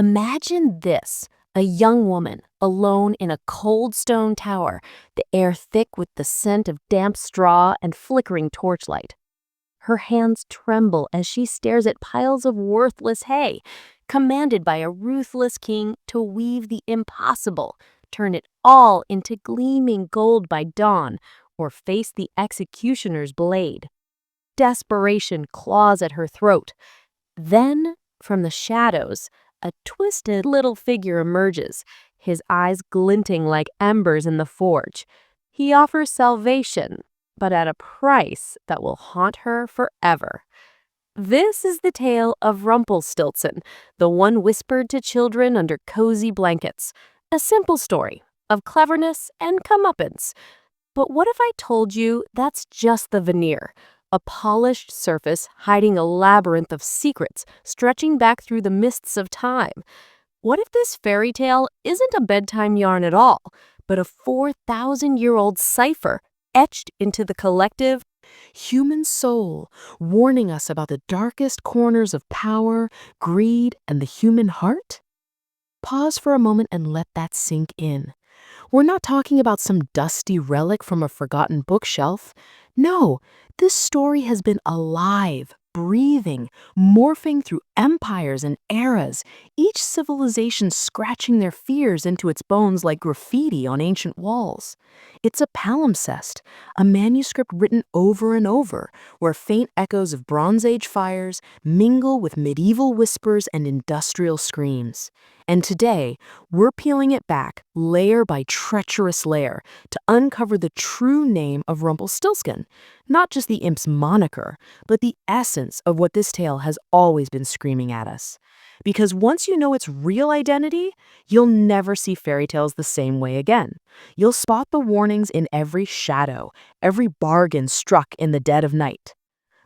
Imagine this, a young woman, alone in a cold stone tower, the air thick with the scent of damp straw and flickering torchlight. Her hands tremble as she stares at piles of worthless hay, commanded by a ruthless king to weave the impossible, turn it all into gleaming gold by dawn, or face the executioner's blade. Desperation claws at her throat. Then, from the shadows, a twisted little figure emerges, his eyes glinting like embers in the forge. He offers salvation, but at a price that will haunt her forever. This is the tale of Rumpelstiltskin, the one whispered to children under cozy blankets. A simple story of cleverness and comeuppance. But what if I told you that's just the veneer? A polished surface hiding a labyrinth of secrets stretching back through the mists of time. What if this fairy tale isn't a bedtime yarn at all, but a 4,000-year-old cipher etched into the collective human soul, warning us about the darkest corners of power, greed, and the human heart? Pause for a moment and let that sink in. We're not talking about some dusty relic from a forgotten bookshelf. No, this story has been alive, breathing, morphing through empires and eras, each civilization scratching their fears into its bones like graffiti on ancient walls. It's a palimpsest, a manuscript written over and over, where faint echoes of Bronze Age fires mingle with medieval whispers and industrial screams. And today, we're peeling it back, layer by treacherous layer, to uncover the true name of Rumpelstiltskin, not just the imp's moniker, but the essence of what this tale has always been screaming at us. Because once you know its real identity, you'll never see fairy tales the same way again. You'll spot the warnings in every shadow, every bargain struck in the dead of night.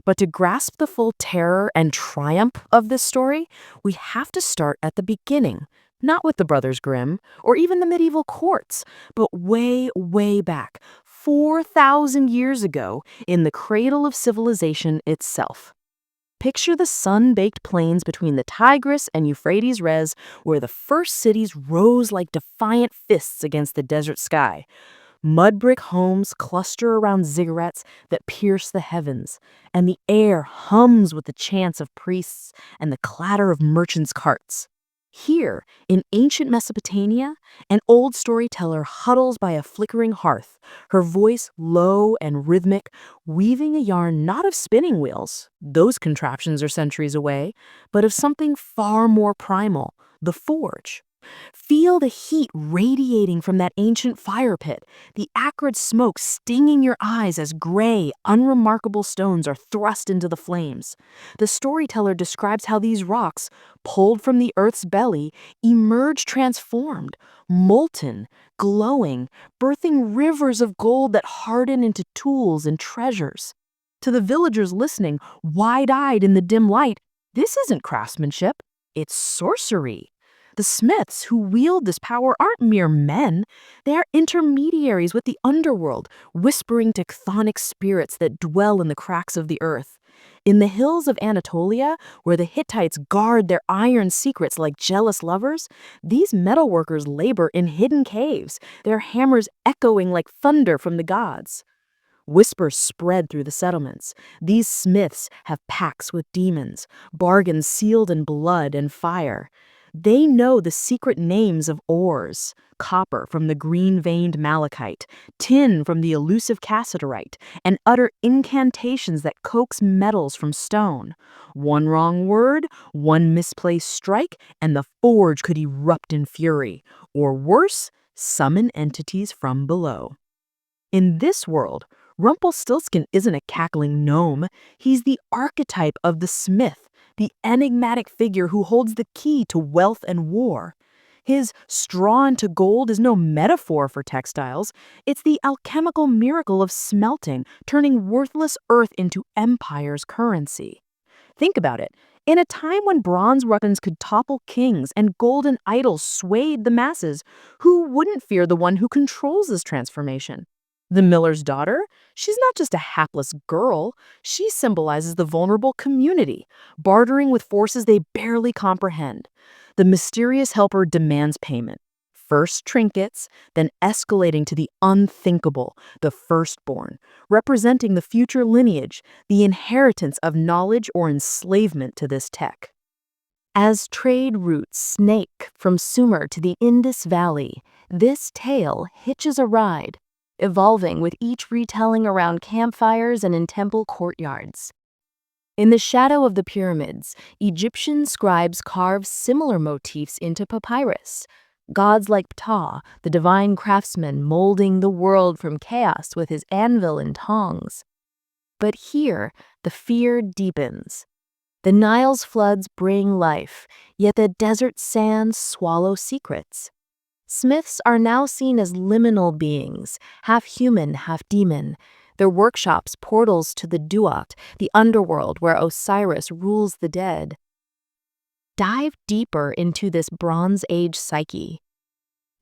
But to grasp the full terror and triumph of this story, we have to start at the beginning, not with the Brothers Grimm or even the medieval courts, but way, way back, 4,000 years ago, in the cradle of civilization itself. Picture the sun-baked plains between the Tigris and Euphrates Res, where the first cities rose like defiant fists against the desert sky. Mud brick homes cluster around ziggurats that pierce the heavens, and the air hums with the chants of priests and the clatter of merchants' carts. Here, in ancient Mesopotamia, an old storyteller huddles by a flickering hearth, her voice low and rhythmic, weaving a yarn not of spinning wheels, those contraptions are centuries away, but of something far more primal, the forge. Feel the heat radiating from that ancient fire pit, the acrid smoke stinging your eyes as gray, unremarkable stones are thrust into the flames. The storyteller describes how these rocks, pulled from the earth's belly, emerge transformed, molten, glowing, birthing rivers of gold that harden into tools and treasures. To the villagers listening, wide-eyed in the dim light, this isn't craftsmanship, it's sorcery. The smiths who wield this power aren't mere men. They are intermediaries with the underworld, whispering to chthonic spirits that dwell in the cracks of the earth. In the hills of Anatolia, where the Hittites guard their iron secrets like jealous lovers, these metalworkers labor in hidden caves, their hammers echoing like thunder from the gods. Whispers spread through the settlements. These smiths have pacts with demons, bargains sealed in blood and fire. They know the secret names of ores, copper from the green-veined malachite, tin from the elusive cassiterite, and utter incantations that coax metals from stone. One wrong word, one misplaced strike, and the forge could erupt in fury, or worse, summon entities from below. In this world, Rumpelstiltskin isn't a cackling gnome. He's the archetype of the smith, the enigmatic figure who holds the key to wealth and war. His straw into gold is no metaphor for textiles. It's the alchemical miracle of smelting, turning worthless earth into empire's currency. Think about it. In a time when bronze weapons could topple kings and golden idols swayed the masses, who wouldn't fear the one who controls this transformation? The miller's daughter? She's not just a hapless girl, she symbolizes the vulnerable community, bartering with forces they barely comprehend. The mysterious helper demands payment. First trinkets, then escalating to the unthinkable, the firstborn, representing the future lineage, the inheritance of knowledge or enslavement to this tech. As trade routes snake from Sumer to the Indus Valley, this tale hitches a ride, evolving with each retelling around campfires and in temple courtyards. In the shadow of the pyramids, Egyptian scribes carve similar motifs into papyrus. Gods like Ptah, the divine craftsman molding the world from chaos with his anvil and tongs. But here, the fear deepens. The Nile's floods bring life, yet the desert sands swallow secrets. Smiths are now seen as liminal beings, half human, half demon. Their workshops portals to the Duat, the underworld where Osiris rules the dead. Dive deeper into this Bronze Age psyche.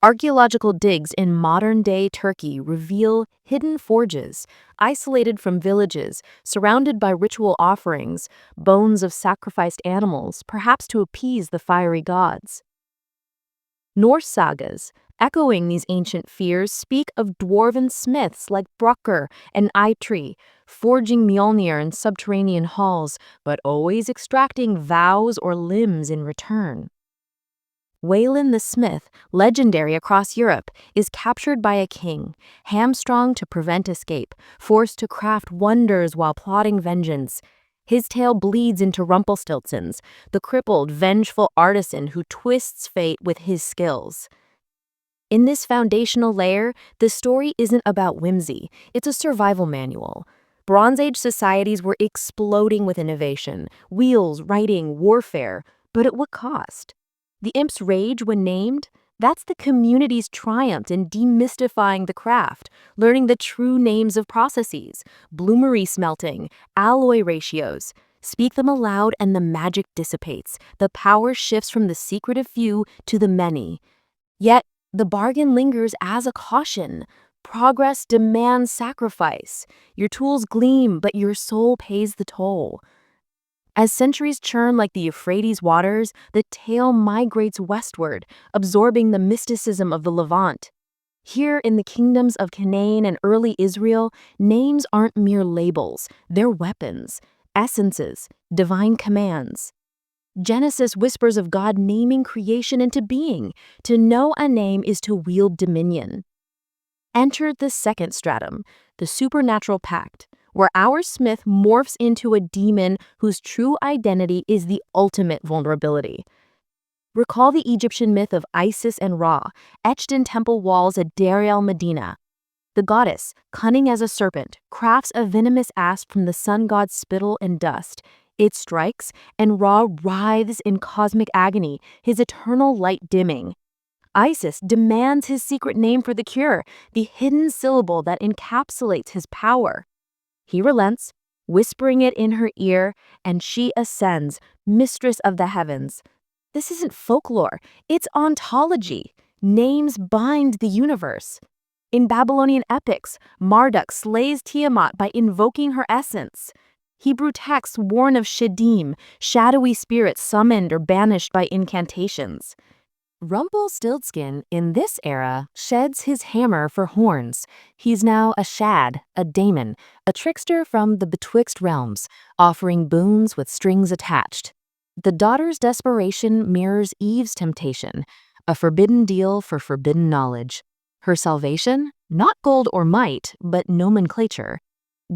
Archaeological digs in modern-day Turkey reveal hidden forges, isolated from villages, surrounded by ritual offerings, bones of sacrificed animals, perhaps to appease the fiery gods. Norse sagas, echoing these ancient fears, speak of dwarven smiths like Brucker and Eitri, forging Mjolnir in subterranean halls, but always extracting vows or limbs in return. Waylon the Smith, legendary across Europe, is captured by a king, hamstrung to prevent escape, forced to craft wonders while plotting vengeance. His tale bleeds into Rumpelstiltskin's, the crippled, vengeful artisan who twists fate with his skills. In this foundational layer, the story isn't about whimsy, it's a survival manual. Bronze Age societies were exploding with innovation, wheels, writing, warfare, but at what cost? The imp's rage when named? That's the community's triumph in demystifying the craft, learning the true names of processes, bloomery smelting, alloy ratios. Speak them aloud and the magic dissipates. The power shifts from the secretive few to the many. Yet, the bargain lingers as a caution. Progress demands sacrifice. Your tools gleam, but your soul pays the toll. As centuries churn like the Euphrates waters, the tale migrates westward, absorbing the mysticism of the Levant. Here in the kingdoms of Canaan and early Israel, names aren't mere labels, they're weapons, essences, divine commands. Genesis whispers of God naming creation into being. To know a name is to wield dominion. Enter the second stratum, the supernatural pact, where our Smith morphs into a demon whose true identity is the ultimate vulnerability. Recall the Egyptian myth of Isis and Ra, etched in temple walls at Deir el-Medina. The goddess, cunning as a serpent, crafts a venomous asp from the sun god's spittle and dust. It strikes, and Ra writhes in cosmic agony, his eternal light dimming. Isis demands his secret name for the cure, the hidden syllable that encapsulates his power. He relents, whispering it in her ear, and she ascends, mistress of the heavens. This isn't folklore, it's ontology. Names bind the universe. In Babylonian epics, Marduk slays Tiamat by invoking her essence. Hebrew texts warn of Sheddim, shadowy spirits summoned or banished by incantations. Rumpelstiltskin, in this era, sheds his hammer for horns. He's now a shad, a daemon, a trickster from the betwixt realms, offering boons with strings attached. The daughter's desperation mirrors Eve's temptation, a forbidden deal for forbidden knowledge. Her salvation? Not gold or might, but nomenclature.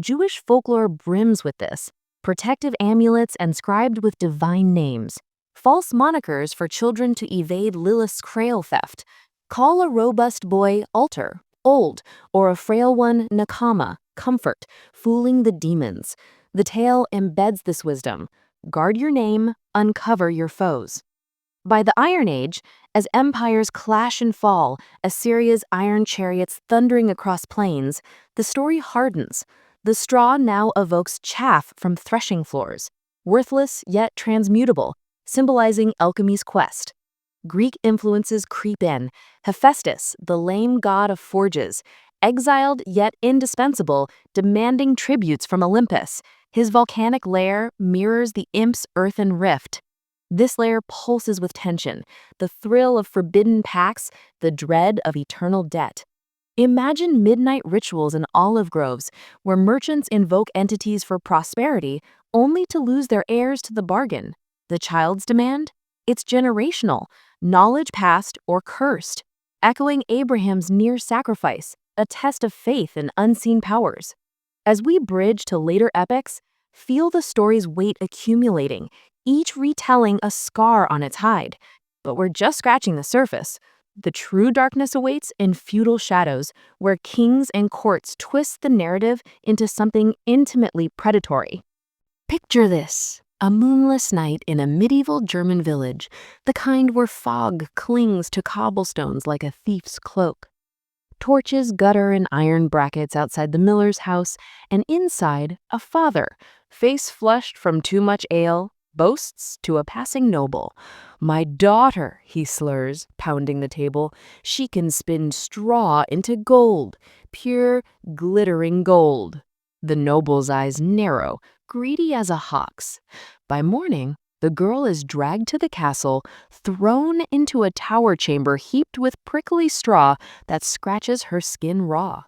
Jewish folklore brims with this, protective amulets inscribed with divine names. False monikers for children to evade Lilith's crail theft. Call a robust boy altar, old, or a frail one nakama, comfort, fooling the demons. The tale embeds this wisdom. Guard your name, uncover your foes. By the Iron Age, as empires clash and fall, Assyria's iron chariots thundering across plains, the story hardens. The straw now evokes chaff from threshing floors, worthless yet transmutable, symbolizing alchemy's quest. Greek influences creep in. Hephaestus, the lame god of forges, exiled yet indispensable, demanding tributes from Olympus. His volcanic lair mirrors the imp's earthen rift. This lair pulses with tension, the thrill of forbidden pacts, the dread of eternal debt. Imagine midnight rituals in olive groves where merchants invoke entities for prosperity only to lose their heirs to the bargain. The child's demand? It's generational, knowledge passed or cursed, echoing Abraham's near sacrifice, a test of faith in unseen powers. As we bridge to later epics, feel the story's weight accumulating, each retelling a scar on its hide. But we're just scratching the surface. The true darkness awaits in feudal shadows, where kings and courts twist the narrative into something intimately predatory. Picture this: a moonless night in a medieval German village, the kind where fog clings to cobblestones like a thief's cloak. Torches gutter in iron brackets outside the miller's house, and inside, a father, face flushed from too much ale, boasts to a passing noble. "My daughter," he slurs, pounding the table, "she can spin straw into gold, pure, glittering gold." The noble's eyes narrow, greedy as a hawk's. By morning, the girl is dragged to the castle, thrown into a tower chamber heaped with prickly straw that scratches her skin raw.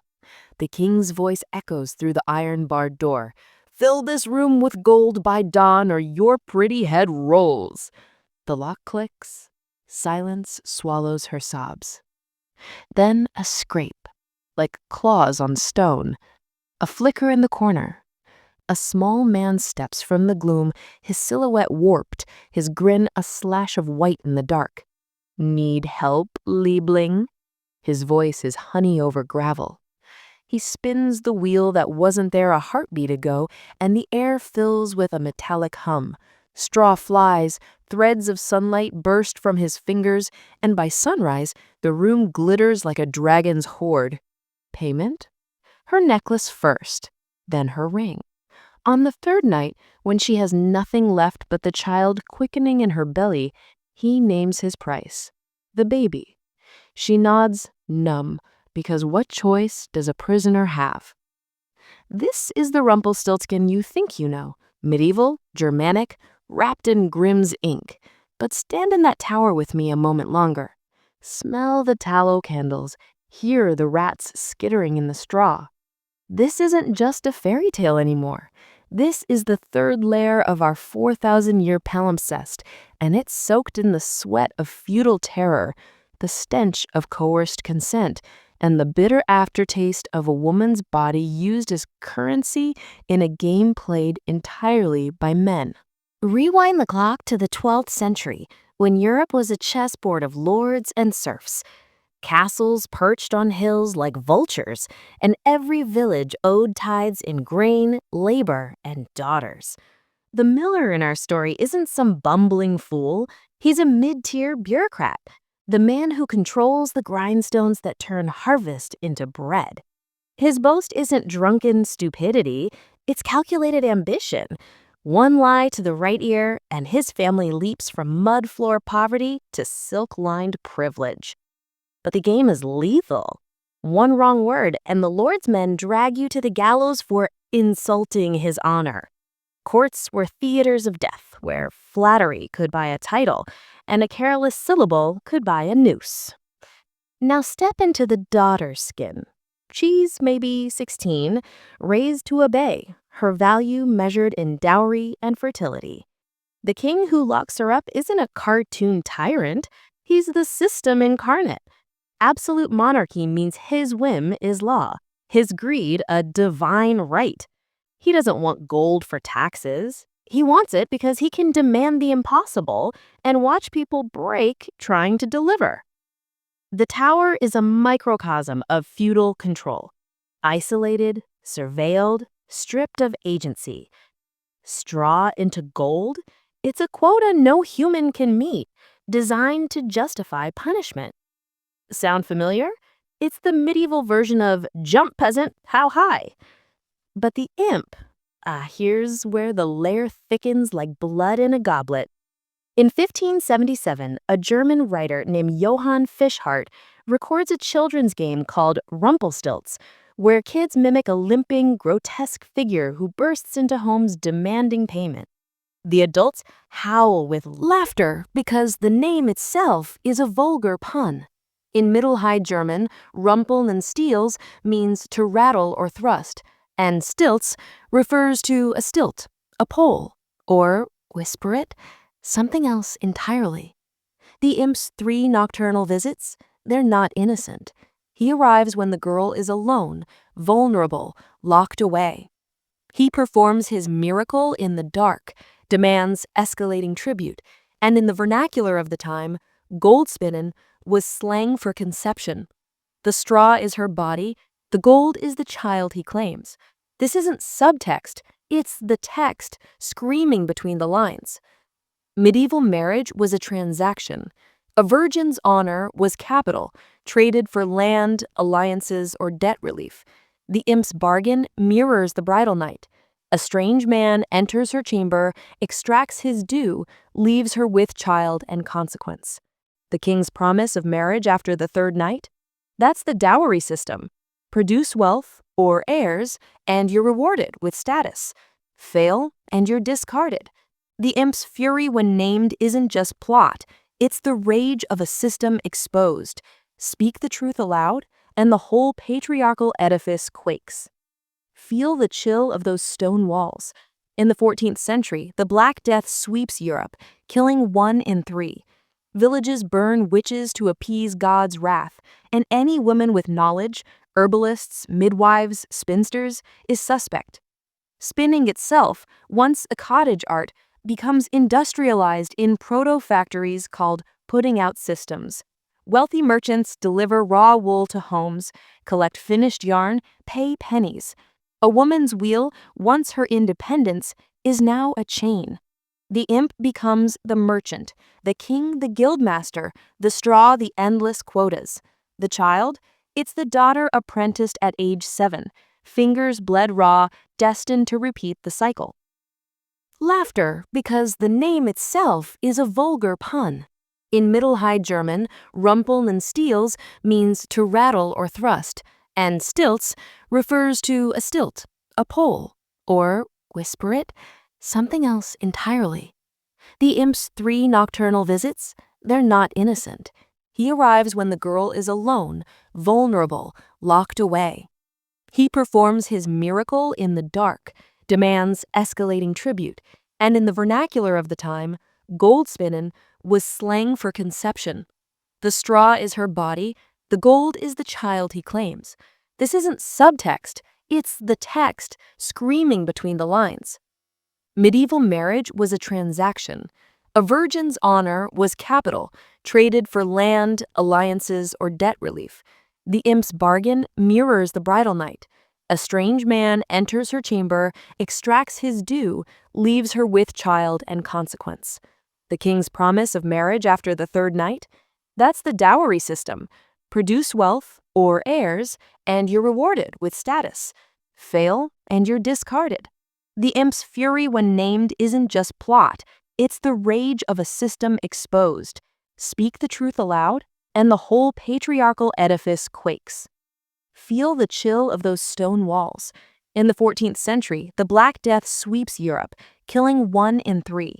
The king's voice echoes through the iron-barred door. "Fill this room with gold by dawn, or your pretty head rolls." The lock clicks. Silence swallows her sobs. Then a scrape, like claws on stone. A flicker in the corner. A small man steps from the gloom, his silhouette warped, his grin a slash of white in the dark. "Need help, Liebling?" His voice is honey over gravel. He spins the wheel that wasn't there a heartbeat ago, and the air fills with a metallic hum. Straw flies, threads of sunlight burst from his fingers, and by sunrise, the room glitters like a dragon's hoard. Payment? Her necklace first, then her ring. On the third night, when she has nothing left but the child quickening in her belly, he names his price. The baby. She nods, numb, because what choice does a prisoner have? This is the Rumpelstiltskin you think you know. Medieval, Germanic, wrapped in Grimm's ink. But stand in that tower with me a moment longer. Smell the tallow candles. Hear the rats skittering in the straw. This isn't just a fairy tale anymore. This is the third layer of our 4,000-year palimpsest, and it's soaked in the sweat of feudal terror, the stench of coerced consent, and the bitter aftertaste of a woman's body used as currency in a game played entirely by men. Rewind the clock to the 12th century, when Europe was a chessboard of lords and serfs. Castles perched on hills like vultures, and every village owed tithes in grain, labor, and daughters. The miller in our story isn't some bumbling fool. He's a mid-tier bureaucrat, the man who controls the grindstones that turn harvest into bread. His boast isn't drunken stupidity, it's calculated ambition. One lie to the right ear, and his family leaps from mud-floor poverty to silk-lined privilege. But the game is lethal. One wrong word, and the Lord's men drag you to the gallows for insulting his honor. Courts were theaters of death, where flattery could buy a title, and a careless syllable could buy a noose. Now step into the daughter's skin. She's maybe 16, raised to obey, her value measured in dowry and fertility. The king who locks her up isn't a cartoon tyrant, he's the system incarnate. Absolute monarchy means his whim is law, his greed a divine right. He doesn't want gold for taxes. He wants it because he can demand the impossible and watch people break trying to deliver. The tower is a microcosm of feudal control. Isolated, surveilled, stripped of agency. Straw into gold? It's a quota no human can meet, designed to justify punishment. Sound familiar? It's the medieval version of "jump peasant, how high?" But the imp, here's where the layer thickens like blood in a goblet. In 1577, a German writer named Johann Fischart records a children's game called Rumpelstilts, where kids mimic a limping, grotesque figure who bursts into homes demanding payment. The adults howl with Laughter, because the name itself is a vulgar pun. In Middle High German, Rumpelstiltskin means to rattle or thrust, and stilts refers to a stilt, a pole, or, whisper it, something else entirely. The imp's 3 nocturnal visits, they're not innocent. He arrives when the girl is alone, vulnerable, locked away. He performs his miracle in the dark, demands escalating tribute, and in the vernacular of the time, gold spinnin' was slang for conception. The straw is her body, the gold is the child he claims. This isn't subtext, it's the text screaming between the lines. Medieval marriage was a transaction. A virgin's honor was capital, traded for land, alliances, or debt relief. The imp's bargain mirrors the bridal night. A strange man enters her chamber, extracts his due, leaves her with child and consequence. The king's promise of marriage after the 3rd night? That's the dowry system. Produce wealth, or heirs, and you're rewarded with status. Fail, and you're discarded. The imp's fury when named isn't just plot, it's the rage of a system exposed. Speak the truth aloud, and the whole patriarchal edifice quakes. Feel the chill of those stone walls. In the 14th century, the Black Death sweeps Europe, killing 1 in 3. Villages burn witches to appease God's wrath, and any woman with knowledge, herbalists, midwives, spinsters, is suspect. Spinning itself, once a cottage art, becomes industrialized in proto-factories called putting-out systems. Wealthy merchants deliver raw wool to homes, collect finished yarn, pay pennies. A woman's wheel, once her independence, is now a chain. The imp becomes the merchant, the king the guildmaster, the straw the endless quotas. The child? It's the daughter apprenticed at age 7, fingers bled raw, destined to repeat the cycle. Laughter, because the name itself is a vulgar pun. In Middle High German, Rumpelstiltskin means to rattle or thrust, and stilts refers to a stilt, a pole, or, whisper it, something else entirely. The imp's 3 nocturnal visits, they're not innocent. He arrives when the girl is alone, vulnerable, locked away. He performs his miracle in the dark, demands escalating tribute, and in the vernacular of the time, gold spinnin' was slang for conception. The straw is her body, the gold is the child he claims. This isn't subtext, it's the text screaming between the lines. Medieval marriage was a transaction. A virgin's honor was capital, traded for land, alliances, or debt relief. The imp's bargain mirrors the bridal night. A strange man enters her chamber, extracts his due, leaves her with child and consequence. The king's promise of marriage after the 3rd night? That's the dowry system. Produce wealth, or heirs, and you're rewarded with status. Fail, and you're discarded. The imp's fury when named isn't just plot, it's the rage of a system exposed. Speak the truth aloud, and the whole patriarchal edifice quakes. Feel the chill of those stone walls. In the 14th century, the Black Death sweeps Europe, killing 1 in 3.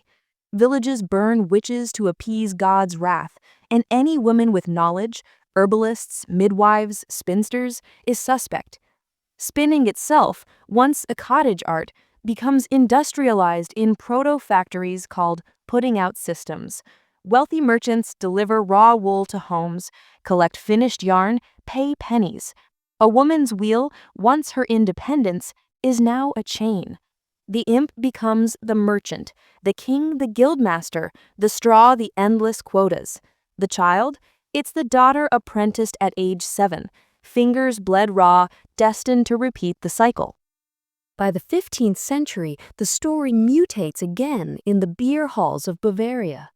Villages burn witches to appease God's wrath, and any woman with knowledge, herbalists, midwives, spinsters, is suspect. Spinning itself, once a cottage art, becomes industrialized in proto-factories called putting-out systems. Wealthy merchants deliver raw wool to homes, collect finished yarn, pay pennies. A woman's wheel, once her independence, is now a chain. The imp becomes the merchant, the king the guildmaster, the straw the endless quotas. The child? It's the daughter apprenticed at age 7, fingers bled raw, destined to repeat the cycle. By the 15th century, the story mutates again in the beer halls of Bavaria.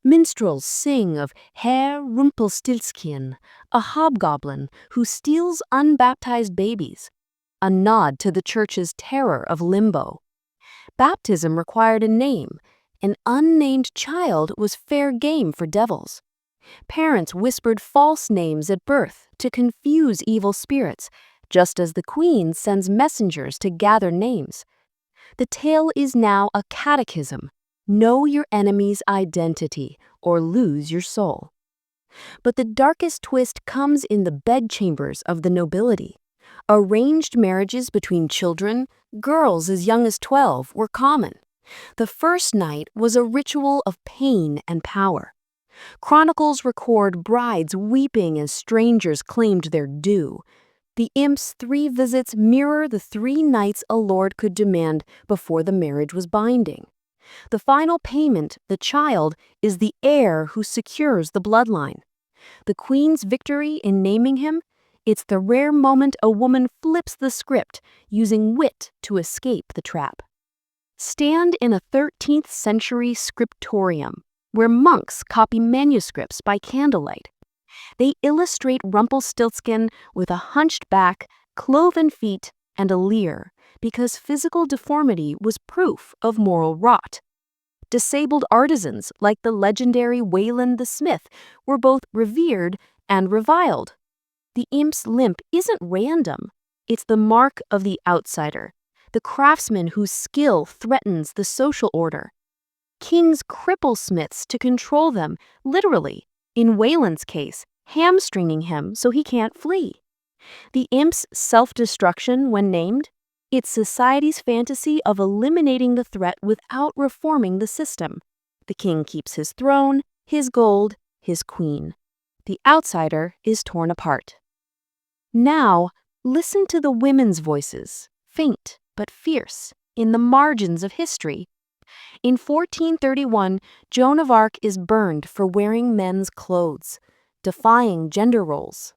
Minstrels sing of Herr Rumpelstiltskin, a hobgoblin who steals unbaptized babies, a nod to the church's terror of limbo. Baptism required a name. An unnamed child was fair game for devils. Parents whispered false names at birth to confuse evil spirits, just as the queen sends messengers to gather names. The tale is now a catechism. Know your enemy's identity or lose your soul. But the darkest twist comes in the bedchambers of the nobility. Arranged marriages between children, girls as young as 12, were common. The first night was a ritual of pain and power. Chronicles record brides weeping as strangers claimed their due. The imp's 3 visits mirror the 3 nights a lord could demand before the marriage was binding. The final payment, the child, is the heir who secures the bloodline. The queen's victory in naming him? It's the rare moment a woman flips the script, using wit to escape the trap. Stand in a 13th century scriptorium, where monks copy manuscripts by candlelight. They illustrate Rumpelstiltskin with a hunched back, cloven feet, and a leer, because physical deformity was proof of moral rot. Disabled artisans like the legendary Wayland the Smith were both revered and reviled. The imp's limp isn't random. It's the mark of the outsider, the craftsman whose skill threatens the social order. Kings cripple smiths to control them, literally, in Wayland's case, hamstringing him so he can't flee. The imp's self-destruction, when named, it's society's fantasy of eliminating the threat without reforming the system. The king keeps his throne, his gold, his queen. The outsider is torn apart. Now, listen to the women's voices, faint but fierce, in the margins of history. In 1431, Joan of Arc is burned for wearing men's clothes, defying gender roles.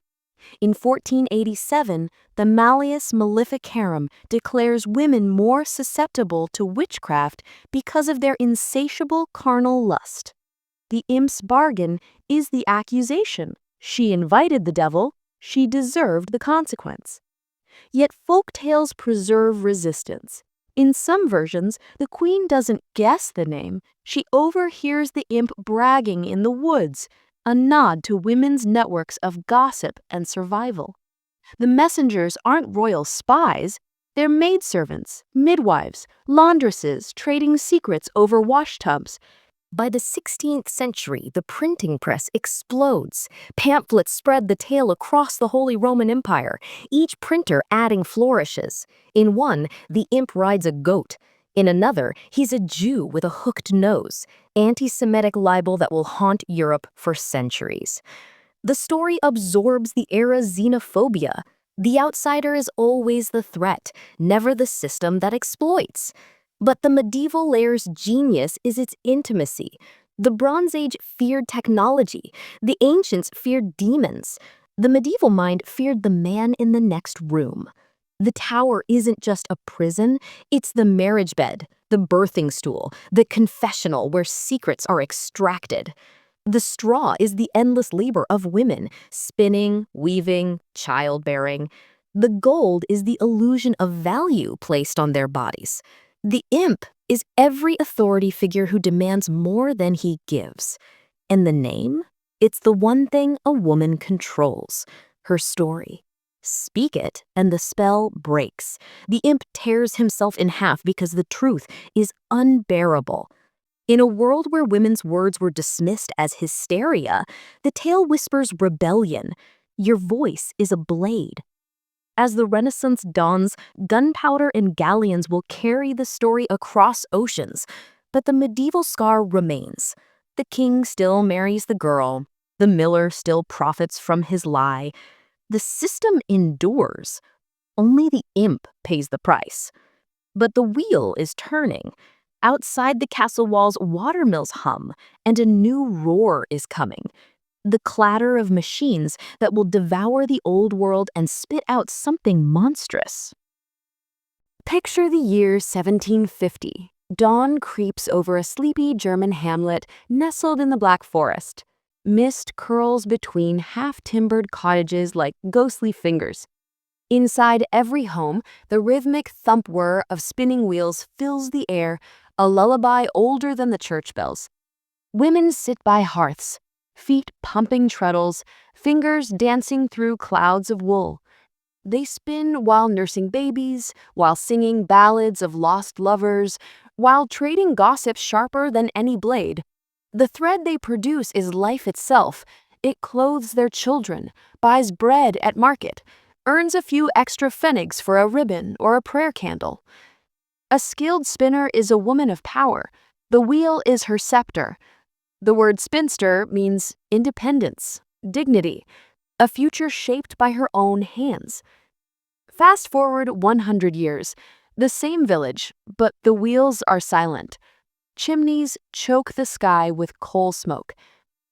In 1487, the Malleus Maleficarum declares women more susceptible to witchcraft because of their insatiable carnal lust. The imp's bargain is the accusation. She invited the devil, she deserved the consequence. Yet folk tales preserve resistance. In some versions, the queen doesn't guess the name, she overhears the imp bragging in the woods, a nod to women's networks of gossip and survival. The messengers aren't royal spies, they're maidservants, midwives, laundresses trading secrets over washtubs. By the 16th century, the printing press explodes. Pamphlets spread the tale across the Holy Roman Empire, each printer adding flourishes. In one, the imp rides a goat. In another, he's a Jew with a hooked nose, anti-Semitic libel that will haunt Europe for centuries. The story absorbs the era's xenophobia. The outsider is always the threat, never the system that exploits. But the medieval layer's genius is its intimacy. The Bronze Age feared technology. The ancients feared demons. The medieval mind feared the man in the next room. The tower isn't just a prison, it's the marriage bed, the birthing stool, the confessional where secrets are extracted. The straw is the endless labor of women, spinning, weaving, childbearing. The gold is the illusion of value placed on their bodies. The imp is every authority figure who demands more than he gives. And the name? It's the one thing a woman controls, her story. Speak it, and the spell breaks. The imp tears himself in half because the truth is unbearable. In a world where women's words were dismissed as hysteria, the tale whispers rebellion. Your voice is a blade. As the Renaissance dawns, gunpowder and galleons will carry the story across oceans, but the medieval scar remains. The king still marries the girl. The miller still profits from his lie. The system endures. Only the imp pays the price. But the wheel is turning. Outside the castle walls, watermills hum, and a new roar is coming. The clatter of machines that will devour the old world and spit out something monstrous. Picture the year 1750. Dawn creeps over a sleepy German hamlet nestled in the Black Forest. Mist curls between half-timbered cottages like ghostly fingers. Inside every home, the rhythmic thump-whir of spinning wheels fills the air, a lullaby older than the church bells. Women sit by hearths, feet pumping treadles, fingers dancing through clouds of wool. They spin while nursing babies, while singing ballads of lost lovers, while trading gossip sharper than any blade. The thread they produce is life itself. It clothes their children, buys bread at market, earns a few extra pfennigs for a ribbon or a prayer candle. A skilled spinner is a woman of power. The wheel is her scepter. The word spinster means independence, dignity, a future shaped by her own hands. Fast forward 100 years, the same village, but the wheels are silent. Chimneys choke the sky with coal smoke.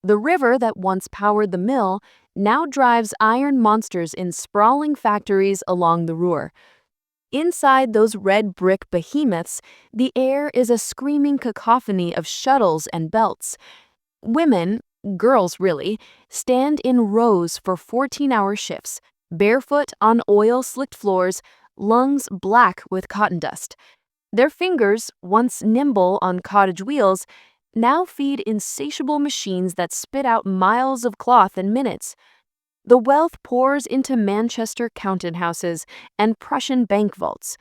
The river that once powered the mill now drives iron monsters in sprawling factories along the Ruhr. Inside those red brick behemoths, the air is a screaming cacophony of shuttles and belts. Women, girls really, stand in rows for 14-hour shifts, barefoot on oil-slicked floors, lungs black with cotton dust. Their fingers, once nimble on cottage wheels, now feed insatiable machines that spit out miles of cloth in minutes. The wealth pours into Manchester counting houses and Prussian bank vaults.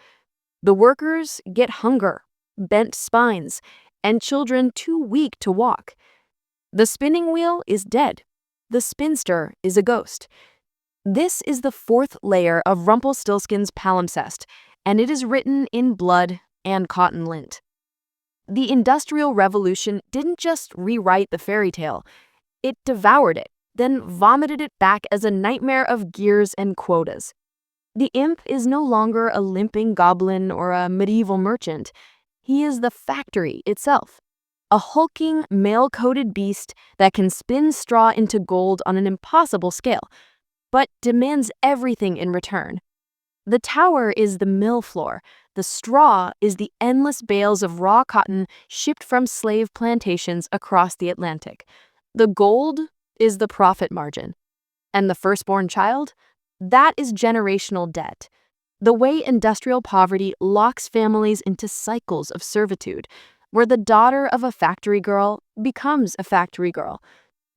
The workers get hunger, bent spines, and children too weak to walk. The spinning wheel is dead. The spinster is a ghost. This is the fourth layer of Rumpelstiltskin's palimpsest, and it is written in blood and cotton lint. The Industrial Revolution didn't just rewrite the fairy tale, it devoured it, then vomited it back as a nightmare of gears and quotas. The imp is no longer a limping goblin or a medieval merchant. He is the factory itself, a hulking, mail-coated beast that can spin straw into gold on an impossible scale, but demands everything in return. The tower is the mill floor. The straw is the endless bales of raw cotton shipped from slave plantations across the Atlantic. The gold is the profit margin. And the firstborn child? That is generational debt. The way industrial poverty locks families into cycles of servitude, where the daughter of a factory girl becomes a factory girl,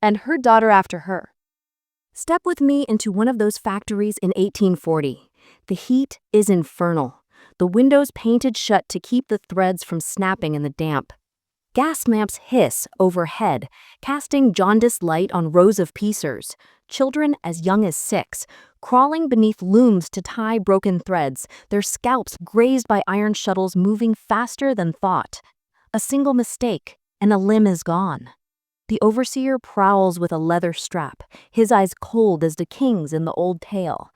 and her daughter after her. Step with me into one of those factories in 1840. The heat is infernal. The windows painted shut to keep the threads from snapping in the damp. Gas lamps hiss overhead, casting jaundiced light on rows of piecers, children as young as 6, crawling beneath looms to tie broken threads, their scalps grazed by iron shuttles moving faster than thought. A single mistake, and a limb is gone. The overseer prowls with a leather strap, his eyes cold as the king's in the old tale.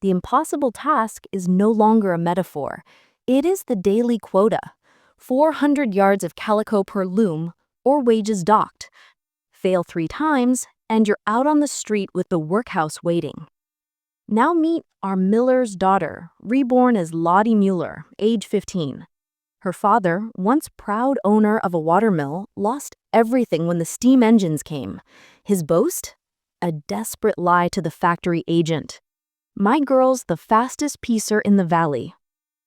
The impossible task is no longer a metaphor. It is the daily quota. 400 yards of calico per loom, or wages docked. Fail 3 times, and you're out on the street with the workhouse waiting. Now meet our miller's daughter, reborn as Lottie Mueller, age 15. Her father, once proud owner of a watermill, lost everything when the steam engines came. His boast? A desperate lie to the factory agent. My girl's the fastest piecer in the valley.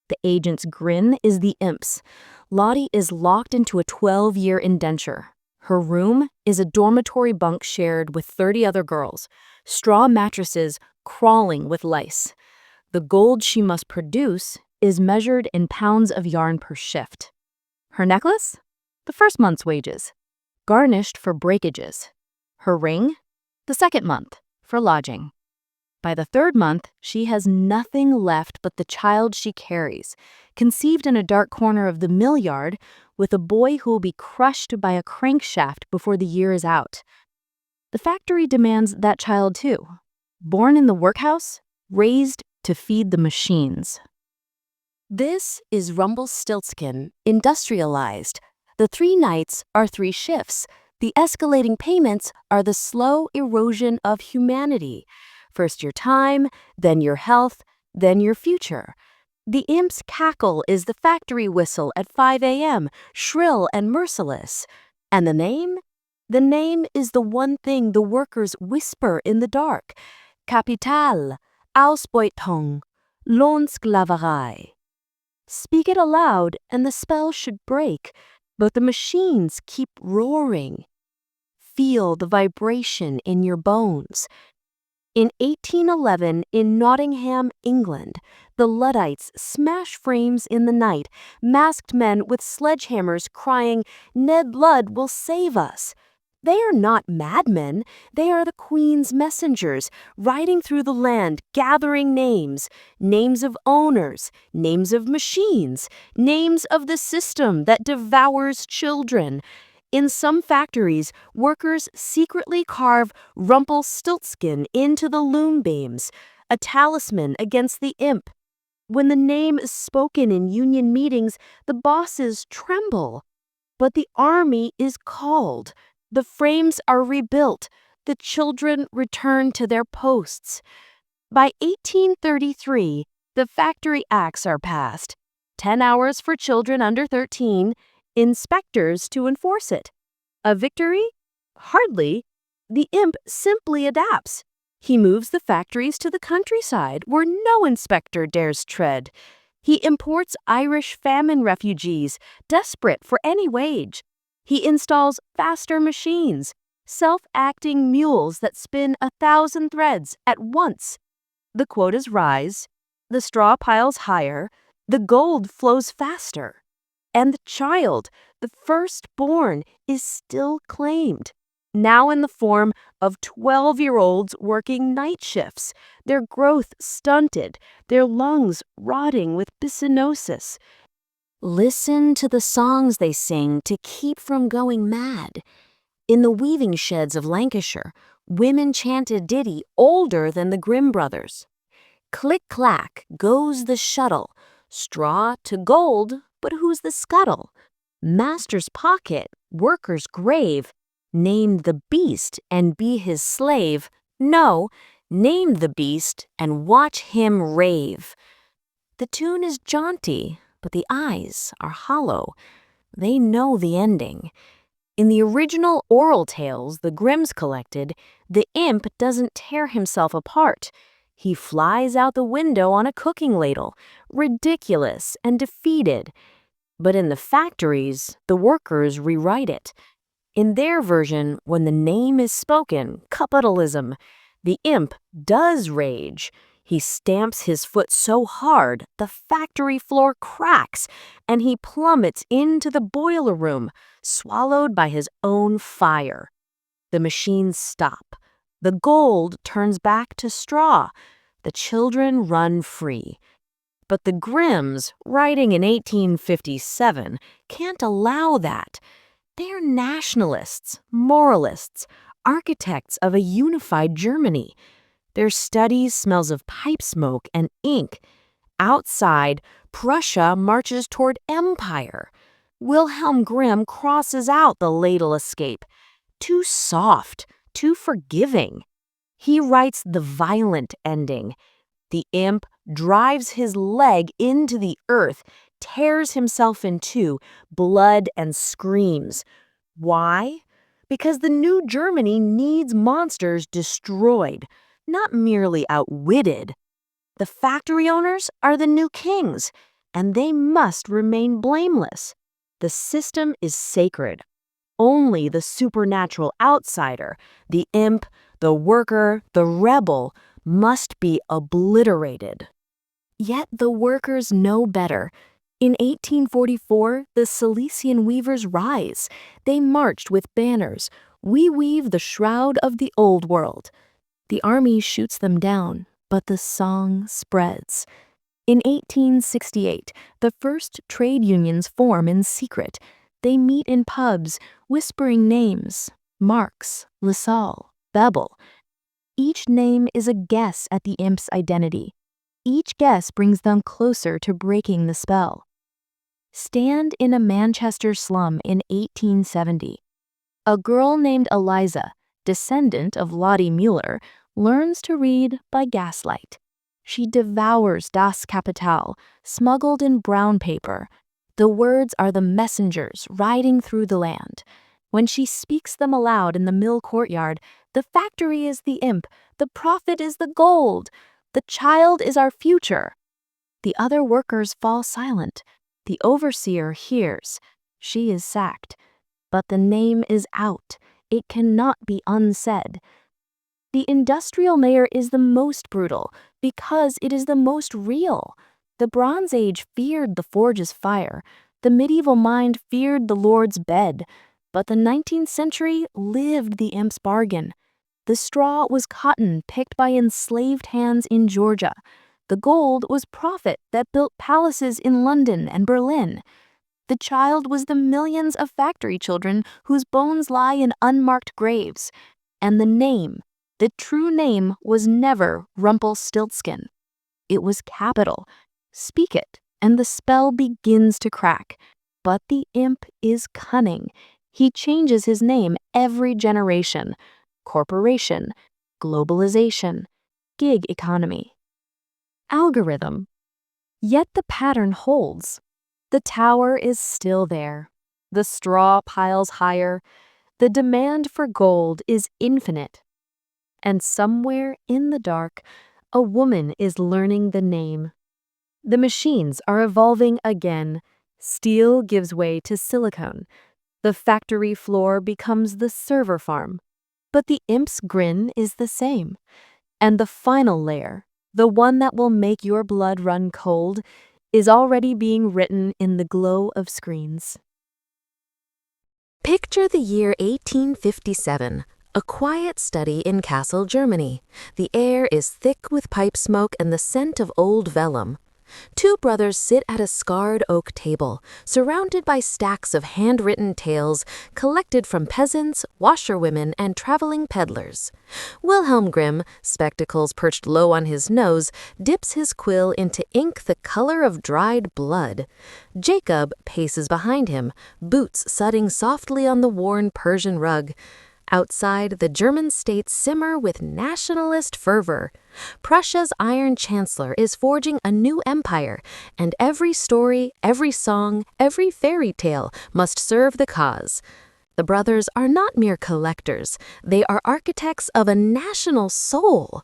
The agent's grin is the imp's. Lottie is locked into a 12-year indenture. Her room is a dormitory bunk shared with 30 other girls, straw mattresses crawling with lice. The gold she must produce is measured in pounds of yarn per shift. Her necklace? The first month's wages, garnished for breakages. Her ring? The second month, for lodging. By the 3rd month, she has nothing left but the child she carries, conceived in a dark corner of the mill yard, with a boy who will be crushed by a crankshaft before the year is out. The factory demands that child too. Born in the workhouse, raised to feed the machines. This is Rumpelstiltskin, industrialized. The 3 nights are 3 shifts. The escalating payments are the slow erosion of humanity. First your time, then your health, then your future. The imp's cackle is the factory whistle at 5 a.m., shrill and merciless. And the name? The name is the one thing the workers whisper in the dark. Capital, Ausbeutung, Lohnsklaverei. Speak it aloud and the spell should break, but the machines keep roaring. feel the vibration in your bones. In 1811, in Nottingham, England, the Luddites smash frames in the night, masked men with sledgehammers crying, "Ned Ludd will save us." They are not madmen, they are the Queen's messengers, riding through the land, gathering names, names of owners, names of machines, names of the system that devours children. In some factories, workers secretly carve Rumpelstiltskin into the loom beams, a talisman against the imp. When the name is spoken in union meetings, the bosses tremble. But the army is called. The frames are rebuilt. The children return to their posts. By 1833, the Factory Acts are passed. 10 hours for children under 13, inspectors to enforce it. A victory? Hardly. The imp simply adapts. He moves the factories to the countryside where no inspector dares tread. He imports Irish famine refugees, desperate for any wage. He installs faster machines, self-acting mules that spin 1,000 threads at once. The quotas rise, the straw piles higher, the gold flows faster. And the child, the firstborn, is still claimed, now in the form of 12-year-olds working night shifts, their growth stunted, their lungs rotting with bisonosis. Listen to the songs they sing to keep from going mad. In the weaving sheds of Lancashire, women chant a ditty older than the Grimm brothers. Click-clack goes the shuttle, straw to gold, but who's the scuttle? Master's pocket, worker's grave. Name the beast and be his slave. No, name the beast and watch him rave. The tune is jaunty, but the eyes are hollow. They know the ending. In the original oral tales the Grimms collected, the imp doesn't tear himself apart. He flies out the window on a cooking ladle, ridiculous and defeated. But in the factories, the workers rewrite it. In their version, when the name is spoken, Capitalism, the imp does rage. He stamps his foot so hard, the factory floor cracks, and he plummets into the boiler room, swallowed by his own fire. The machines stop. The gold turns back to straw. The children run free. But the Grimms, writing in 1857, can't allow that. They're nationalists, moralists, architects of a unified Germany. Their study smells of pipe smoke and ink. Outside, Prussia marches toward empire. Wilhelm Grimm crosses out the ladle escape. Too soft, too forgiving. He writes the violent ending. The imp drives his leg into the earth, tears himself in two, blood and screams. Why? Because the new Germany needs monsters destroyed, not merely outwitted. The factory owners are the new kings, and they must remain blameless. The system is sacred. Only the supernatural outsider, the imp, the worker, the rebel, must be obliterated. Yet the workers know better. In 1844, the Silesian weavers rise. They marched with banners. We weave the shroud of the old world. The army shoots them down, but the song spreads. In 1868, the first trade unions form in secret. They meet in pubs, whispering names: Marx, Lassalle, Bebel. Each name is a guess at the imp's identity. Each guess brings them closer to breaking the spell. Stand in a Manchester slum in 1870. A girl named Eliza, descendant of Lottie Mueller, learns to read by gaslight. She devours Das Kapital, smuggled in brown paper. The words are the messengers riding through the land. When she speaks them aloud in the mill courtyard, the factory is the imp, the profit is the gold, the child is our future. The other workers fall silent. The overseer hears. She is sacked. But the name is out. it cannot be unsaid. The industrial layer is the most brutal because it is the most real. The Bronze Age feared the forge's fire. The medieval mind feared the Lord's bed. But the 19th century lived the imp's bargain. The straw was cotton picked by enslaved hands in Georgia. The gold was profit that built palaces in London and Berlin. The child was the millions of factory children whose bones lie in unmarked graves. And the true name was never Rumpelstiltskin. It was capital. Speak it, and the spell begins to crack. But the imp is cunning. He changes his name every generation. Corporation, globalization, gig economy. Algorithm. Yet the pattern holds. The tower is still there. The straw piles higher. The demand for gold is infinite. And somewhere in the dark, a woman is learning the name. The machines are evolving again. Steel gives way to silicone. The factory floor becomes the server farm. But the imp's grin is the same. And the final layer, the one that will make your blood run cold, is already being written in the glow of screens. Picture the year 1857, a quiet study in Kassel, Germany. The air is thick with pipe smoke and the scent of old vellum. Two brothers sit at a scarred oak table, surrounded by stacks of handwritten tales collected from peasants, washerwomen, and traveling peddlers. Wilhelm Grimm, spectacles perched low on his nose, dips his quill into ink the color of dried blood. Jacob paces behind him, boots thudding softly on the worn Persian rug. Outside, the German states simmer with nationalist fervor. Prussia's Iron Chancellor is forging a new empire, and every story, every song, every fairy tale must serve the cause. The brothers are not mere collectors. They are architects of a national soul.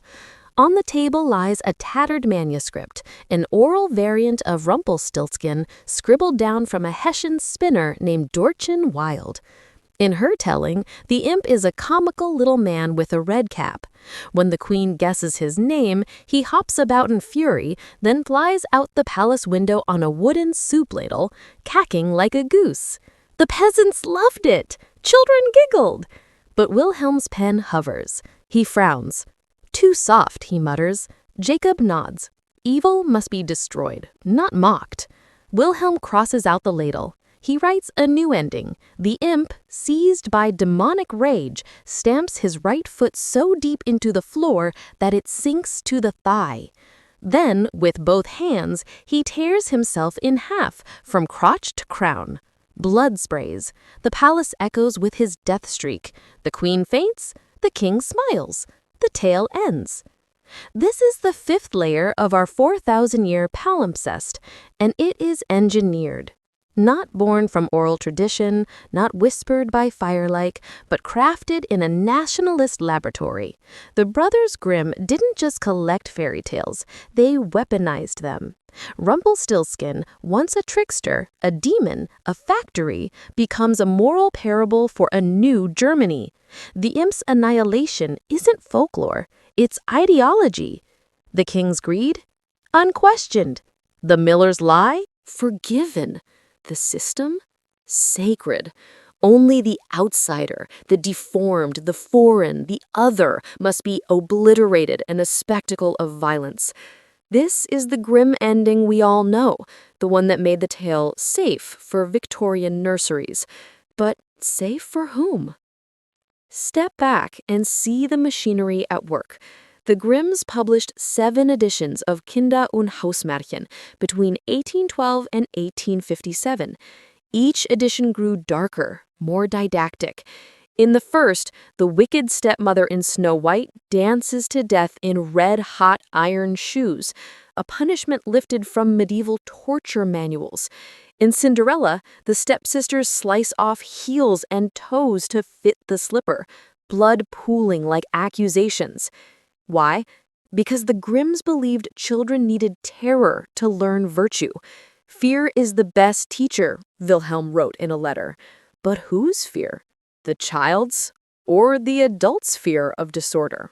On the table lies a tattered manuscript, an oral variant of Rumpelstiltskin scribbled down from a Hessian spinner named Dortchen Wild. In her telling, the imp is a comical little man with a red cap. When the queen guesses his name, he hops about in fury, then flies out the palace window on a wooden soup ladle, cacking like a goose. The peasants loved it. Children giggled. But Wilhelm's pen hovers. He frowns. Too soft, he mutters. Jacob nods. Evil must be destroyed, not mocked. Wilhelm crosses out the ladle. He writes a new ending. The imp, seized by demonic rage, stamps his right foot so deep into the floor that it sinks to the thigh. Then, with both hands, he tears himself in half, from crotch to crown. Blood sprays. The palace echoes with his death streak. The queen faints. The king smiles. The tale ends. This is the fifth layer of our 4,000-year palimpsest, and it is engineered. Not born from oral tradition, not whispered by firelight, but crafted in a nationalist laboratory. The brothers Grimm didn't just collect fairy tales, they weaponized them. Rumpelstiltskin, once a trickster, a demon, a factory, becomes a moral parable for a new Germany. The imp's annihilation isn't folklore, it's ideology. The king's greed? Unquestioned. The miller's lie? Forgiven. The system? Sacred. Only the outsider, the deformed, the foreign, the other must be obliterated in a spectacle of violence. This is the grim ending we all know, the one that made the tale safe for Victorian nurseries. But safe for whom? Step back and see the machinery at work. The Grimms published 7 editions of Kinder- und Hausmärchen between 1812 and 1857. Each edition grew darker, more didactic. In the first, the wicked stepmother in Snow White dances to death in red-hot iron shoes, a punishment lifted from medieval torture manuals. In Cinderella, the stepsisters slice off heels and toes to fit the slipper, blood pooling like accusations. Why? Because the Grimms believed children needed terror to learn virtue. Fear is the best teacher, Wilhelm wrote in a letter. But whose fear? The child's or the adult sphere of disorder.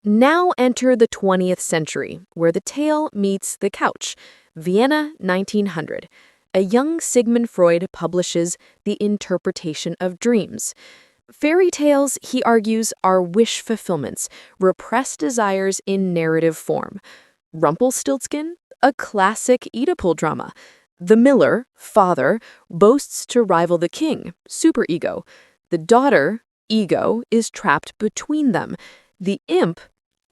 Now enter the 20th century, where the tale meets the couch. Vienna, 1900. A young Sigmund Freud publishes The Interpretation of Dreams. Fairy tales, he argues, are wish fulfillments, repressed desires in narrative form. Rumpelstiltskin, a classic Oedipal drama. The miller, father, boasts to rival the king, superego. The daughter, ego, is trapped between them. The imp,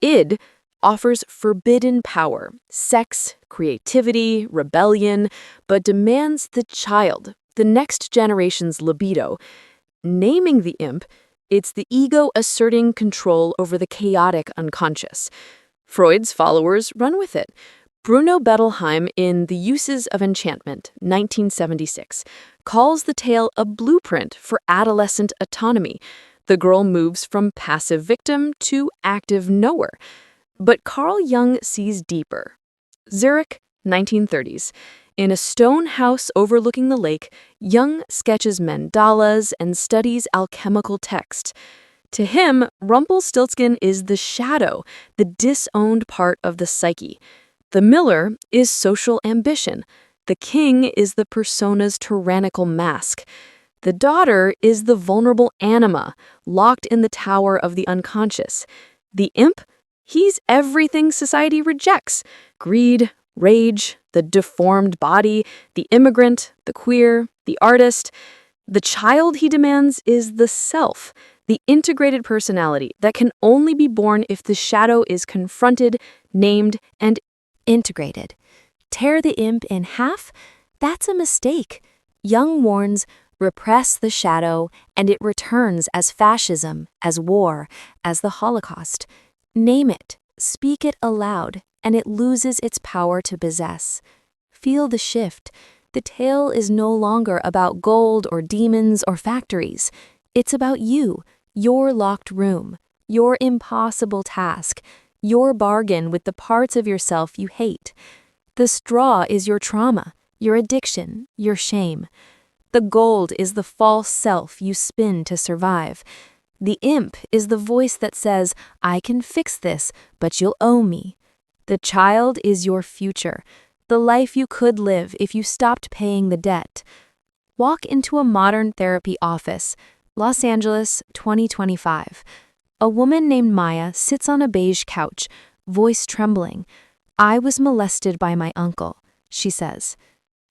id, offers forbidden power, sex, creativity, rebellion, but demands the child, the next generation's libido. Naming the imp, it's the ego asserting control over the chaotic unconscious. Freud's followers run with it. Bruno Bettelheim in The Uses of Enchantment, 1976, calls the tale a blueprint for adolescent autonomy. The girl moves from passive victim to active knower. But Carl Jung sees deeper. Zurich, 1930s. In a stone house overlooking the lake, Jung sketches mandalas and studies alchemical text. To him, Rumpelstiltskin is the shadow, the disowned part of the psyche. The miller is social ambition. The king is the persona's tyrannical mask. The daughter is the vulnerable anima, locked in the tower of the unconscious. The imp? He's everything society rejects: greed, rage, the deformed body, the immigrant, the queer, the artist. The child, he demands, is the self, the integrated personality that can only be born if the shadow is confronted, named, and Integrated. Tear the imp in half? That's a mistake. Jung warns, repress the shadow, and it returns as fascism, as war, as the Holocaust. Name it, speak it aloud, and it loses its power to possess. Feel the shift. The tale is no longer about gold or demons or factories. It's about you, your locked room, your impossible task, your bargain with the parts of yourself you hate. The straw is your trauma, your addiction, your shame. The gold is the false self you spin to survive. The imp is the voice that says, I can fix this, but you'll owe me. The child is your future, the life you could live if you stopped paying the debt. Walk into a modern therapy office, Los Angeles, 2025. A woman named Maya sits on a beige couch, voice trembling. I was molested by my uncle, she says.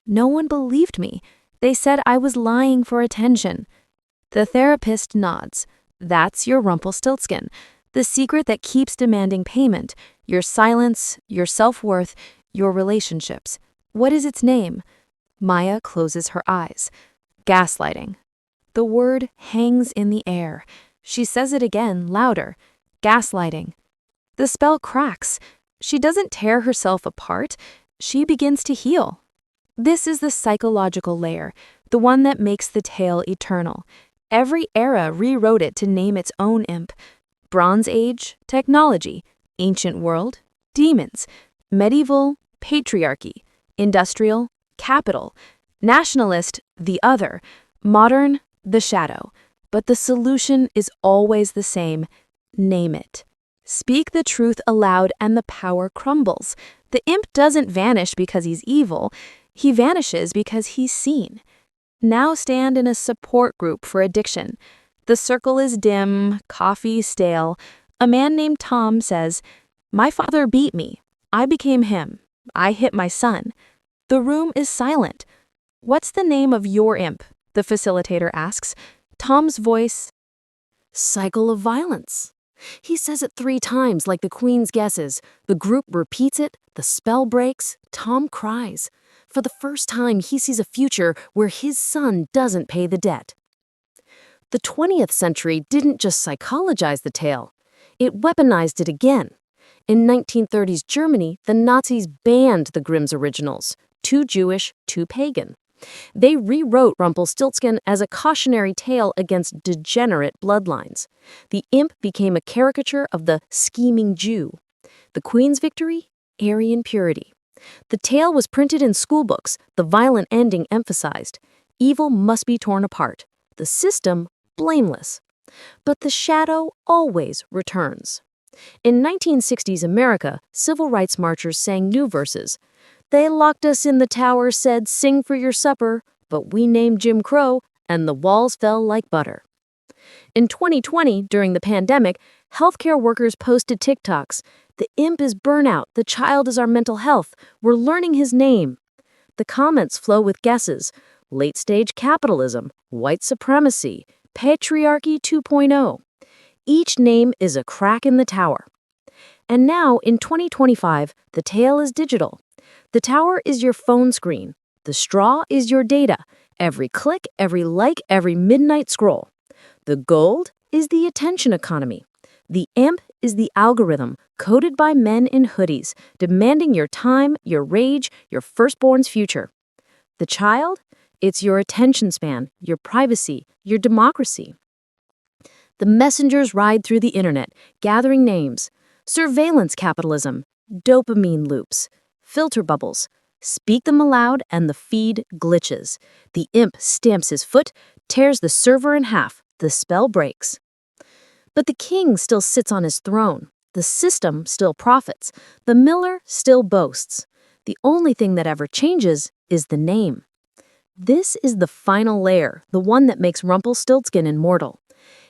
No one believed me. They said I was lying for attention. The therapist nods. That's your Rumpelstiltskin, the secret that keeps demanding payment, your silence, your self-worth, your relationships. What is its name? Maya closes her eyes. Gaslighting. The word hangs in the air. She says it again, louder. Gaslighting. The spell cracks. She doesn't tear herself apart. She begins to heal. This is the psychological layer, the one that makes the tale eternal. Every era rewrote it to name its own imp. Bronze Age, technology. Ancient world, demons. Medieval, patriarchy. Industrial, capital. Nationalist, the other. Modern, the shadow. But the solution is always the same. Name it. Speak the truth aloud and the power crumbles. The imp doesn't vanish because he's evil. He vanishes because he's seen. Now stand in a support group for addiction. The circle is dim, coffee stale. A man named Tom says, My father beat me. I became him. I hit my son. The room is silent. What's the name of your imp? The facilitator asks. Tom's voice, cycle of violence. He says it 3 times like the Queen's guesses. The group repeats it, the spell breaks, Tom cries. For the first time, he sees a future where his son doesn't pay the debt. The 20th century didn't just psychologize the tale. It weaponized it again. In 1930s Germany, the Nazis banned the Grimm's originals, too Jewish, too pagan. They rewrote Rumpelstiltskin as a cautionary tale against degenerate bloodlines. The imp became a caricature of the scheming Jew. The Queen's victory? Aryan purity. The tale was printed in schoolbooks, the violent ending emphasized. Evil must be torn apart. The system, blameless. But the shadow always returns. In 1960s America, civil rights marchers sang new verses. They locked us in the tower, said, "Sing for your supper," but we named Jim Crow, and the walls fell like butter. In 2020, during the pandemic, healthcare workers posted TikToks. "The imp is burnout, the child is our mental health, we're learning his name." The comments flow with guesses: late-stage capitalism, white supremacy, patriarchy 2.0. Each name is a crack in the tower. And now, in 2025, the tale is digital. The tower is your phone screen. The straw is your data. Every click, every like, every midnight scroll. The gold is the attention economy. The imp is the algorithm coded by men in hoodies, demanding your time, your rage, your firstborn's future. The child? It's your attention span, your privacy, your democracy. The messengers ride through the internet, gathering names. Surveillance capitalism, dopamine loops, filter bubbles. Speak them aloud and the feed glitches. The imp stamps his foot, tears the server in half. The spell breaks. But the king still sits on his throne. The system still profits. The miller still boasts. The only thing that ever changes is the name. This is the final layer, the one that makes Rumpelstiltskin immortal.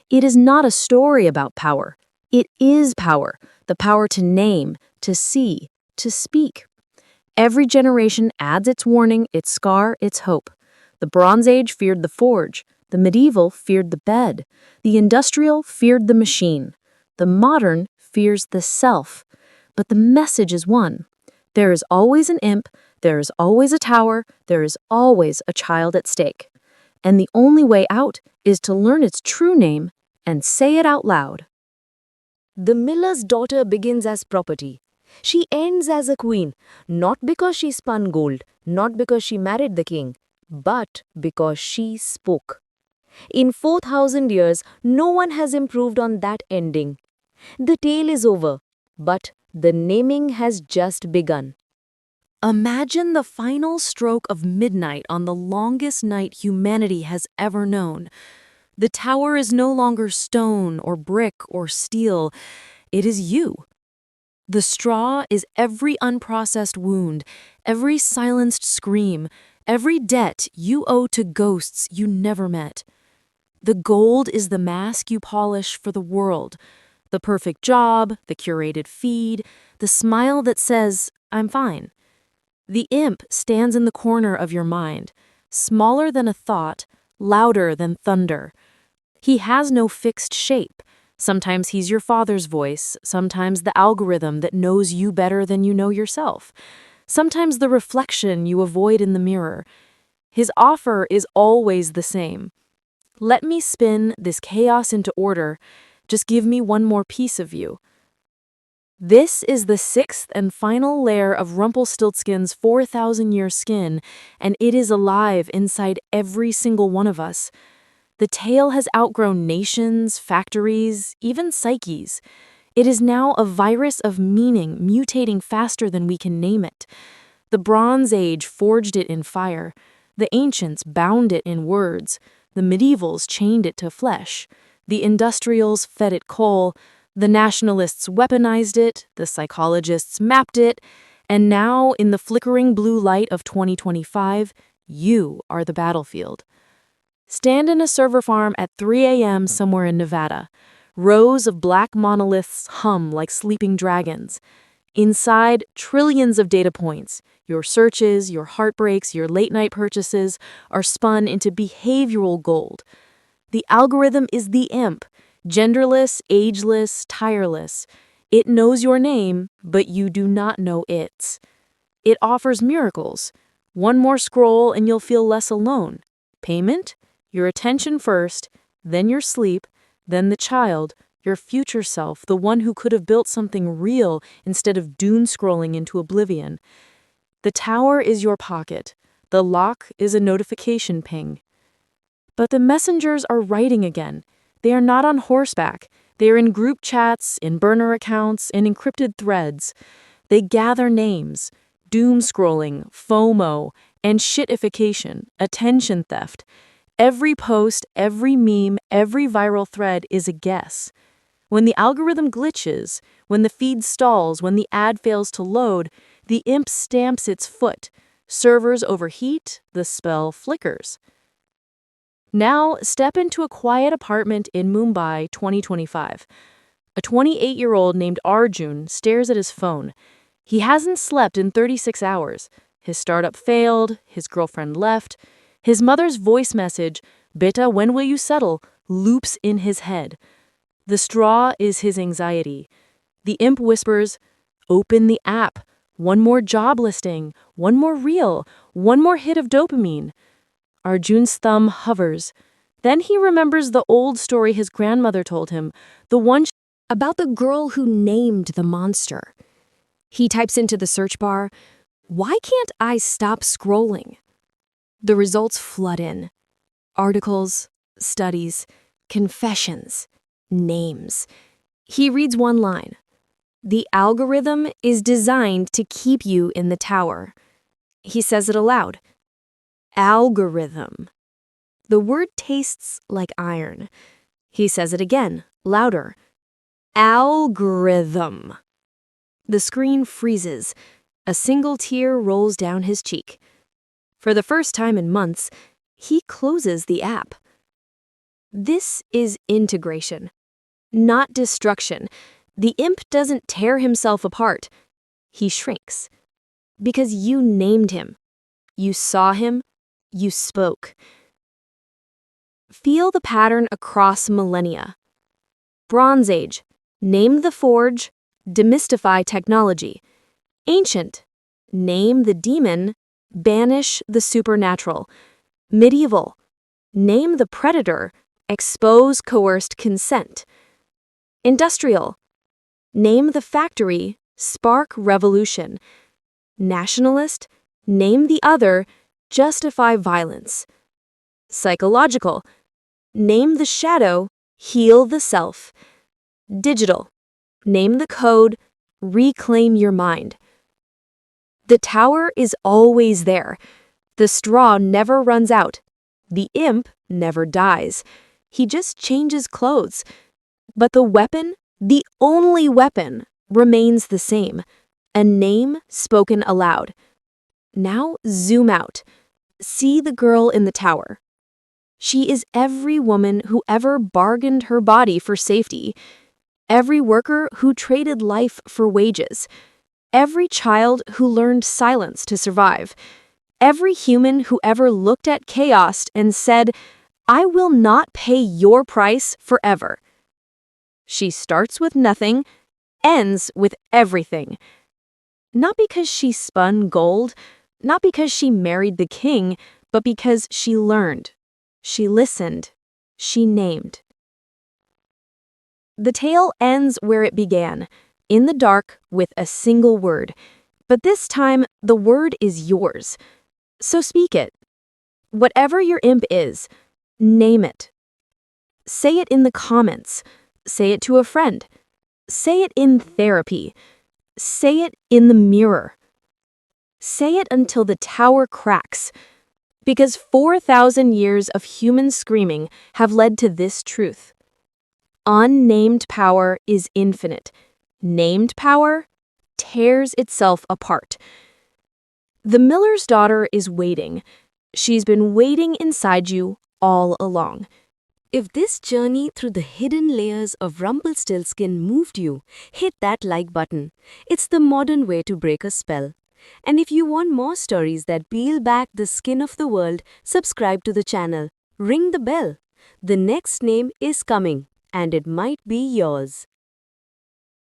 It is not a story about power. It is power, the power to name, to see, to speak. Every generation adds its warning, its scar, its hope. The Bronze Age feared the forge. The medieval feared the bed. The industrial feared the machine. The modern fears the self. But the message is one. There is always an imp, there is always a tower, there is always a child at stake. And the only way out is to learn its true name and say it out loud. The miller's daughter begins as property. She ends as a queen, not because she spun gold, not because she married the king, but because she spoke. In 4,000 years, no one has improved on that ending. The tale is over, but the naming has just begun. Imagine the final stroke of midnight on the longest night humanity has ever known. The tower is no longer stone or brick or steel. It is you. The straw is every unprocessed wound, every silenced scream, every debt you owe to ghosts you never met. The gold is the mask you polish for the world. The perfect job, the curated feed, the smile that says, "I'm fine." The imp stands in the corner of your mind, smaller than a thought, louder than thunder. He has no fixed shape. Sometimes he's your father's voice, sometimes the algorithm that knows you better than you know yourself, sometimes the reflection you avoid in the mirror. His offer is always the same. Let me spin this chaos into order. Just give me one more piece of you. This is the sixth and final layer of Rumpelstiltskin's 4,000-year skin, and it is alive inside every single one of us. The tale has outgrown nations, factories, even psyches. It is now a virus of meaning mutating faster than we can name it. The Bronze Age forged it in fire. The ancients bound it in words. The medievals chained it to flesh. The industrials fed it coal. The nationalists weaponized it, the psychologists mapped it, and now, in the flickering blue light of 2025, you are the battlefield. Stand in a server farm at 3 a.m. somewhere in Nevada. Rows of black monoliths hum like sleeping dragons. Inside, trillions of data points, your searches, your heartbreaks, your late-night purchases, are spun into behavioral gold. The algorithm is the imp. Genderless, ageless, tireless. It knows your name, but you do not know its. It offers miracles. One more scroll and you'll feel less alone. Payment? Your attention first, then your sleep, then the child, your future self, the one who could have built something real instead of doom scrolling into oblivion. The tower is your pocket. The lock is a notification ping. But the messengers are writing again. They are not on horseback. They are in group chats, in burner accounts, in encrypted threads. They gather names, doom scrolling, FOMO, and shitification, attention theft. Every post, every meme, every viral thread is a guess. When the algorithm glitches, when the feed stalls, when the ad fails to load, the imp stamps its foot. Servers overheat, the spell flickers. Now, step into a quiet apartment in Mumbai, 2025. A 28-year-old named Arjun stares at his phone. He hasn't slept in 36 hours. His startup failed, his girlfriend left. His mother's voice message, "Beta, when will you settle?" loops in his head. The straw is his anxiety. The imp whispers, "Open the app. One more job listing, one more reel, one more hit of dopamine." Arjun's thumb hovers. Then he remembers the old story his grandmother told him, the one About the girl who named the monster. He types into the search bar, "Why can't I stop scrolling?" The results flood in. Articles, studies, confessions, names. He reads one line. "The algorithm is designed to keep you in the tower." He says it aloud. Algorithm. The word tastes like iron. He says it again, louder. Algorithm. The screen freezes. A single tear rolls down his cheek. For the first time in months, he closes the app. This is integration, not destruction. The imp doesn't tear himself apart. He shrinks. Because you named him. You saw him. You spoke. Feel the pattern across millennia. Bronze Age. Name the forge. Demystify technology. Ancient. Name the demon. Banish the supernatural. Medieval. Name the predator. Expose coerced consent. Industrial. Name the factory. Spark revolution. Nationalist. Name the other. Justify violence. Psychological. Name the shadow. Heal the self. Digital. Name the code. Reclaim your mind. The tower is always there. The straw never runs out. The imp never dies. He just changes clothes. But the weapon, the only weapon, remains the same. A name spoken aloud. Now zoom out. See the girl in the tower. She is every woman who ever bargained her body for safety. Every worker who traded life for wages. Every child who learned silence to survive. Every human who ever looked at chaos and said, "I will not pay your price forever." She starts with nothing, ends with everything. Not because she spun gold, not because she married the king, but because she learned. She listened. She named. The tale ends where it began, in the dark with a single word. But this time, the word is yours. So speak it. Whatever your imp is, name it. Say it in the comments. Say it to a friend. Say it in therapy. Say it in the mirror. Say it until the tower cracks. Because 4,000 years of human screaming have led to this truth. Unnamed power is infinite. Named power tears itself apart. The miller's daughter is waiting. She's been waiting inside you all along. If this journey through the hidden layers of Rumpelstiltskin moved you, hit that like button. It's the modern way to break a spell. And if you want more stories that peel back the skin of the world, subscribe to the channel. Ring the bell. The next name is coming, and it might be yours.